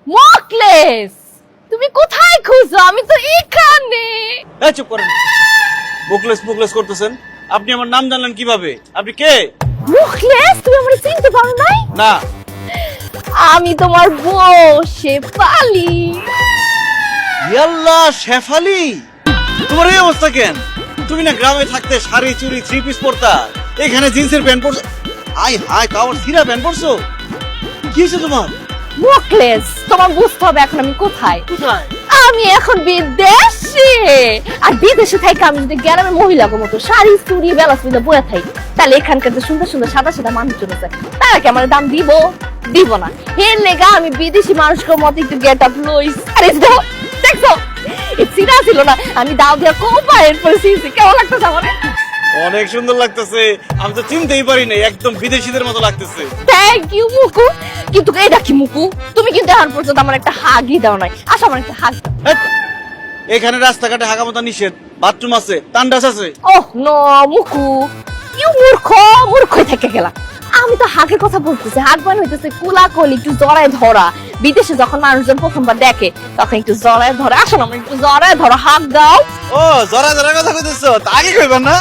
মকলেস, তুমি কোথায় খুঁজো? আমি তো এখানে। এই চুপ করেন। মুখলেস মুখলেস করতেছেন। আপনি আমার নাম জানলেন কিভাবে? আপনি কে? মকলেস, তুমি আমাকে চিনতে পারো নাই? না। আমি তোমার বউ শেফালি। ইয়াল্লাহ, শেফালি, তোমার এই অবস্থা কেন? তুমি না গ্রামে থাকতে শাড়ি চুড়ি থ্রি পিস পরতা, এখানে জিন্সের প্যান্ট পরছো। আই হাই, তাও সিরা প্যান্ট পরছো, কি হয়েছে তোমার? মকলেস, তোমার বুঝতে হবে এখন আমি কোথায়। কোথায়? আমি এখন বিদেশে। আর বিদেশে থেকে আমি যদি গ্রামের মহিলাকে মতো শাড়ি চুড়ি বেলা চুড়ি বয়ে থাকি, তাহলে এখানকার যে সুন্দর সুন্দর সাদা সাদা মানুষজন আছে তারা কি আমার দাম দিব? দিব না। এর লেগা আমি বিদেশি মানুষের মতো একটু গেট আপ লইস। আরে দেখছো, এই সিরা ছিল না, আমি দাও দিয়া কোপা এরপরে সিসি। কেমন লাগতেছে আমার? অনেক সুন্দর লাগতেছে। আমি তো চিনতেই পারি নাই, একদম বিদেশিদের মতো লাগতেছে। Thank you Muku. কিন্তু এটা কি মুকু, তুমি কিন্তু এখন পর্যন্ত আমার একটা হাগই দাও নাই। আসো আমার একটা হাগ। হেৎ, এখানে রাস্তাঘাটে হাগামতা নিষেধ। বাথরুম আছে, তান্ডাস আছে। ওহ নো মুকু, ইউ মূর্খ, মূর্খই থেকে গেলা। আমি তো হাগের কথা বলতেছি। হাগ মানে হইতেছে কোলাকলি, একটু জড়ায় ধরা। বিদেশে যখন মানুষজন প্রথমবার দেখে তখন একটু জড়ায় ধরে। আসো না, আমার একটু জড়ায় ধরো, হাগ দাও। ও, জরা জরা কথা কইতেছো, তা আগে কইবেন না?